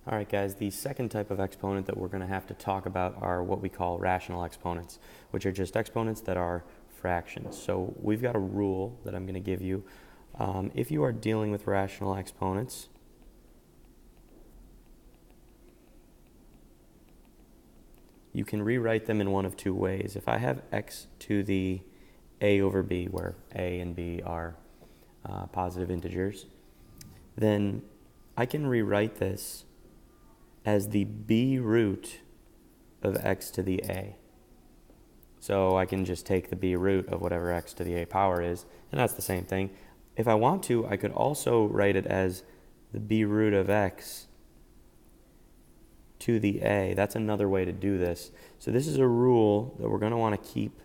All right, guys, the second type of exponent that we're going to have to talk about are what we call rational exponents, which are just exponents that are fractions. So we've got a rule that I'm going to give you. If you are dealing with rational exponents, you can rewrite them in one of two ways. If I have x to the a over b, where a and b are positive integers, then I can rewrite this as the b root of x to the a. So I can just take the b root of whatever x to the a power is, and that's the same thing. If I want to, I could also write it as the b root of x to the a. That's another way to do this. So this is a rule that we're going to want to keep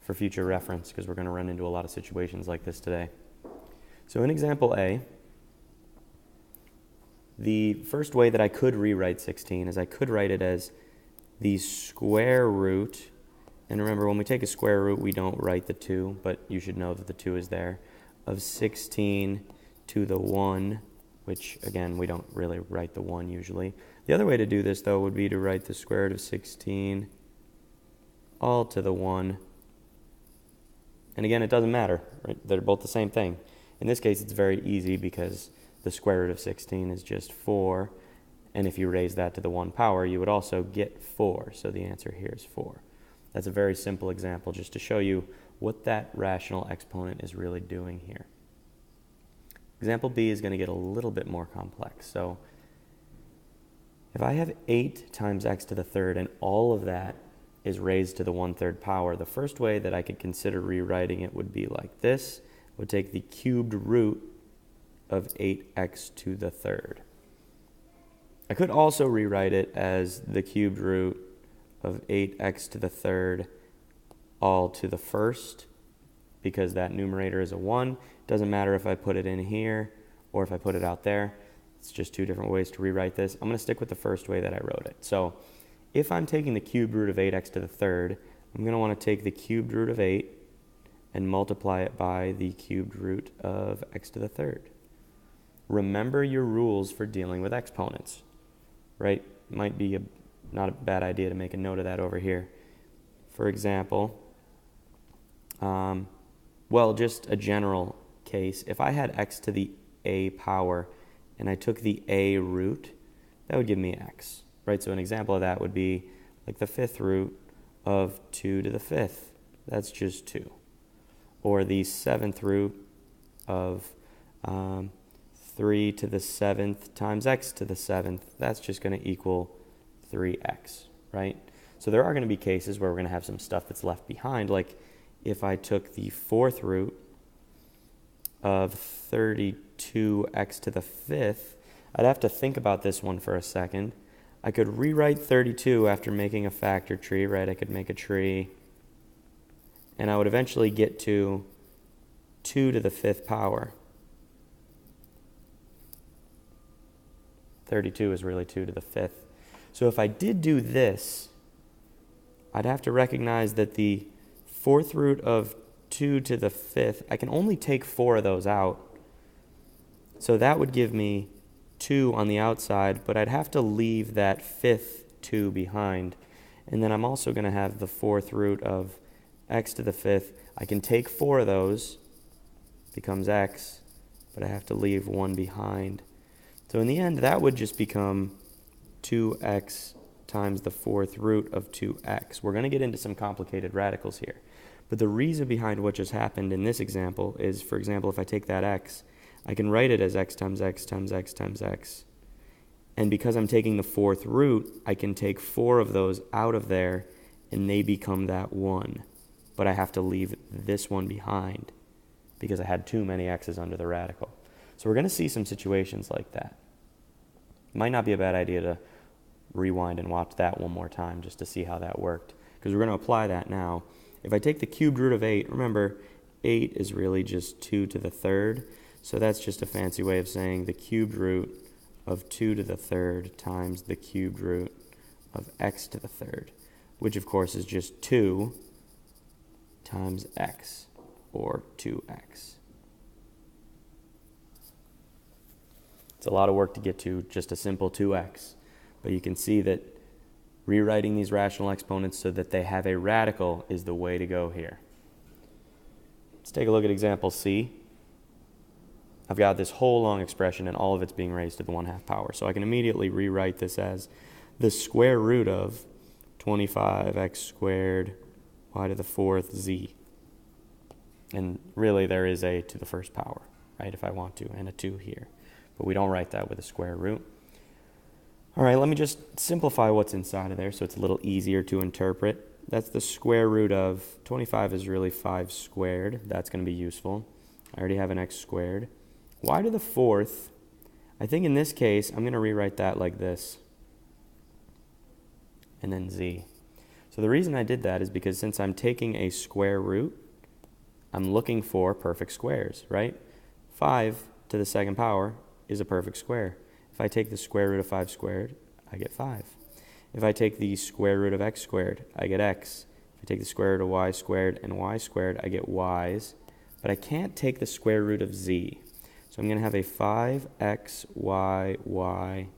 for future reference because we're going to run into a lot of situations like this today. So in example A, the first way that I could rewrite 16 is I could write it as the square root, and remember when we take a square root we don't write the 2, but you should know that the 2 is there, of 16 to the 1, which again we don't really write the 1 usually. The other way to do this though would be to write the square root of 16 all to the 1, and again it doesn't matter, right? They're both the same thing. In this case it's very easy because the square root of 16 is just 4, and if you raise that to the 1 power, you would also get 4, so the answer here is 4. That's a very simple example just to show you what that rational exponent is really doing here. Example B is going to get a little bit more complex. So if I have 8 times x to the third, and all of that is raised to the 1/3 power, the first way that I could consider rewriting it would be like this. I would take the cubed root of 8x to the third. I could also rewrite it as the cubed root of 8x to the third all to the first, because that numerator is a 1. Doesn't matter if I put it in here or if I put it out there. It's just two different ways to rewrite this. I'm going to stick with the first way that I wrote it. So if I'm taking the cubed root of 8x to the third, I'm going to want to take the cubed root of 8 and multiply it by the cubed root of x to the third. Remember your rules for dealing with exponents, right? Might be not a bad idea to make a note of that over here. For example, well, just a general case, if I had x to the a power and I took the a root, that would give me x, right? So an example of that would be like the 5th root of 2 to the 5th. That's just 2. Or the 7th root of 3 to the 7th times x to the 7th. That's just going to equal 3x, right? So there are going to be cases where we're going to have some stuff that's left behind, like if I took the 4th root of 32x to the 5th, I'd have to think about this one for a second. I could rewrite 32 after making a factor tree, right? I could make a tree, and I would eventually get to 2 to the 5th power. 32 is really 2 to the 5th. So if I did do this, I'd have to recognize that the 4th root of 2 to the 5th, I can only take 4 of those out. So that would give me 2 on the outside, but I'd have to leave that 5th 2 behind. And then I'm also going to have the 4th root of x to the 5th. I can take 4 of those, becomes x, but I have to leave 1 behind. So in the end, that would just become 2x times the 4th root of 2x. We're going to get into some complicated radicals here. But the reason behind what just happened in this example is, for example, if I take that x, I can write it as x times x times x times x. And because I'm taking the 4th root, I can take 4 of those out of there, and they become that 1. But I have to leave this one behind because I had too many x's under the radical. So we're going to see some situations like that. It might not be a bad idea to rewind and watch that one more time just to see how that worked, because we're going to apply that now. If I take the cubed root of 8, remember 8 is really just 2 to the third, so that's just a fancy way of saying the cubed root of 2 to the third times the cubed root of x to the third, which of course is just 2 times x, or 2x. It's a lot of work to get to just a simple 2x. But you can see that rewriting these rational exponents so that they have a radical is the way to go here. Let's take a look at example C. I've got this whole long expression and all of it's being raised to the 1/2 power. So I can immediately rewrite this as the square root of 25x squared y to the 4th z. And really there is a to the 1st power, right, if I want to, and a 2 here. But we don't write that with a square root. All right, let me just simplify what's inside of there so it's a little easier to interpret. That's the square root of 25 is really 5 squared. That's going to be useful. I already have an x squared. Y to the 4th, I think in this case, I'm going to rewrite that like this. And then z. So the reason I did that is because since I'm taking a square root, I'm looking for perfect squares, right? 5 to the 2nd power is a perfect square. If I take the square root of 5 squared, I get 5. If I take the square root of x squared, I get x. If I take the square root of y squared and y squared, I get y's. But I can't take the square root of z. So I'm going to have a 5x, y,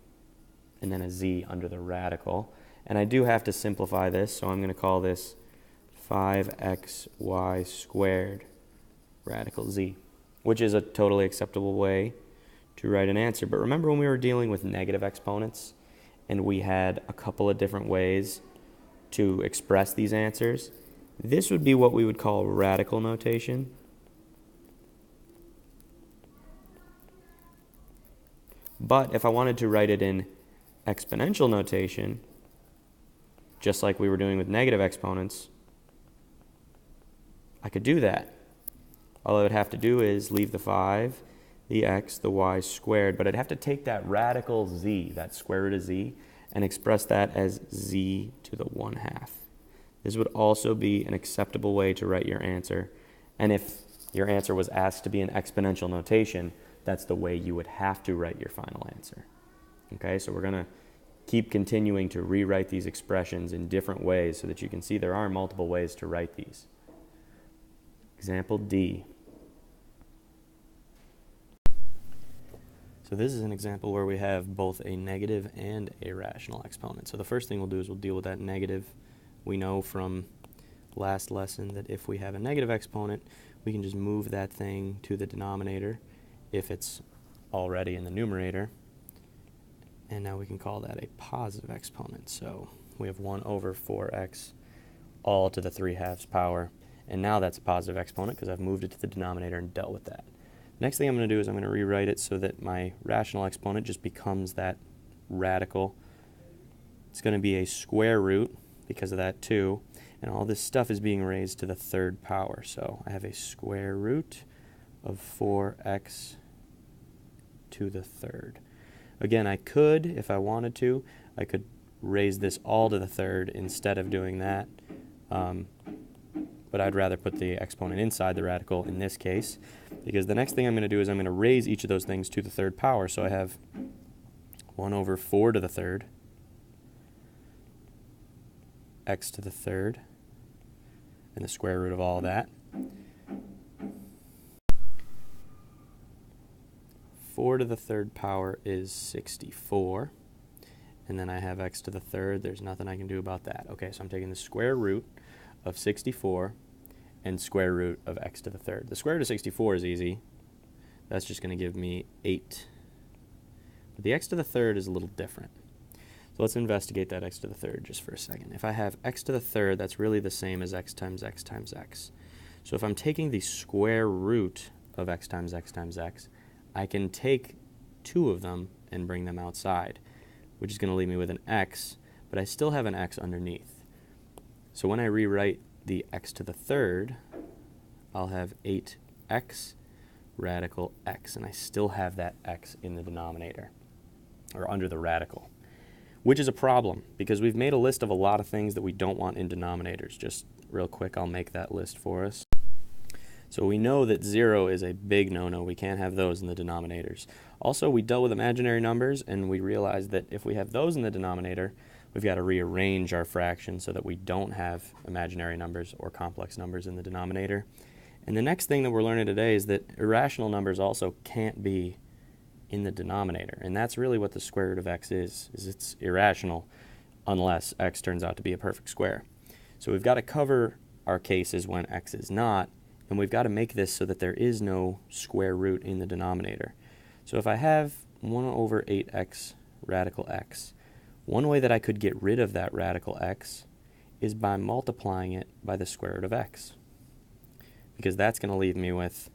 and then a z under the radical. And I do have to simplify this, so I'm going to call this 5xy squared radical z, which is a totally acceptable way to write an answer. But remember when we were dealing with negative exponents and we had a couple of different ways to express these answers? This would be what we would call radical notation. But if I wanted to write it in exponential notation, just like we were doing with negative exponents, I could do that. All I would have to do is leave the 5, the x, the y squared, but I'd have to take that radical z, that square root of z, and express that as z to the 1/2. This would also be an acceptable way to write your answer. And if your answer was asked to be in exponential notation, that's the way you would have to write your final answer. Okay, so we're going to keep continuing to rewrite these expressions in different ways so that you can see there are multiple ways to write these. Example D. So this is an example where we have both a negative and a rational exponent. So the first thing we'll do is we'll deal with that negative. We know from last lesson that if we have a negative exponent, we can just move that thing to the denominator if it's already in the numerator. And now we can call that a positive exponent. So we have 1 over 4x all to the 3/2 power. And now that's a positive exponent because I've moved it to the denominator and dealt with that. Next thing I'm going to do is I'm going to rewrite it so that my rational exponent just becomes that radical. It's going to be a square root because of that 2. And all this stuff is being raised to the 3rd power. So I have a square root of 4x to the 3rd. Again, I could, if I wanted to, I could raise this all to the 3rd instead of doing that. But I'd rather put the exponent inside the radical in this case, because the next thing I'm going to do is I'm going to raise each of those things to the 3rd power. So I have 1 over 4 to the 3rd, x to the 3rd, and the square root of all of that. 4 to the 3rd power is 64. And then I have x to the 3rd. There's nothing I can do about that. Okay, so I'm taking the square root of 64 and square root of x to the 3rd. The square root of 64 is easy. That's just going to give me 8. But the x to the 3rd is a little different. So let's investigate that x to the 3rd just for a second. If I have x to the 3rd, that's really the same as x times x times x. So if I'm taking the square root of x times x times x, I can take 2 of them and bring them outside, which is going to leave me with an x, but I still have an x underneath. So when I rewrite the x to the 3rd, I'll have 8x radical x, and I still have that x in the denominator, or under the radical, which is a problem because we've made a list of a lot of things that we don't want in denominators. Just real quick, I'll make that list for us. So we know that 0 is a big no-no. We can't have those in the denominators. Also, we dealt with imaginary numbers, and we realized that if we have those in the denominator, we've got to rearrange our fractions so that we don't have imaginary numbers or complex numbers in the denominator. And the next thing that we're learning today is that irrational numbers also can't be in the denominator. And that's really what the square root of x is it's irrational unless x turns out to be a perfect square. So we've got to cover our cases when x is not, and we've got to make this so that there is no square root in the denominator. So if I have 1 over 8x radical x, one way that I could get rid of that radical x is by multiplying it by the square root of x, because that's going to leave me with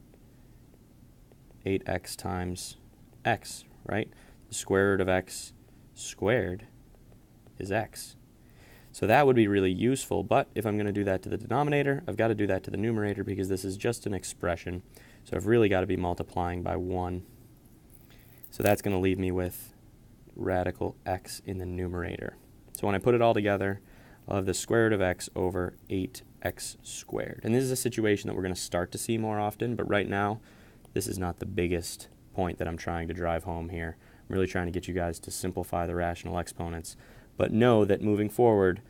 8x times x, right? The square root of x squared is x. So that would be really useful, but if I'm going to do that to the denominator, I've got to do that to the numerator because this is just an expression. So I've really got to be multiplying by 1. So that's going to leave me with radical x in the numerator. So when I put it all together, I'll have the square root of x over 8x squared. And this is a situation that we're going to start to see more often, but right now, this is not the biggest point that I'm trying to drive home here. I'm really trying to get you guys to simplify the rational exponents. But know that moving forward,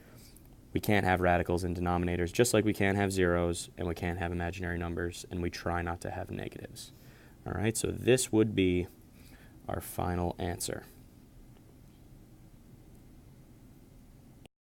we can't have radicals in denominators, just like we can't have zeros and we can't have imaginary numbers, and we try not to have negatives. All right, so this would be our final answer.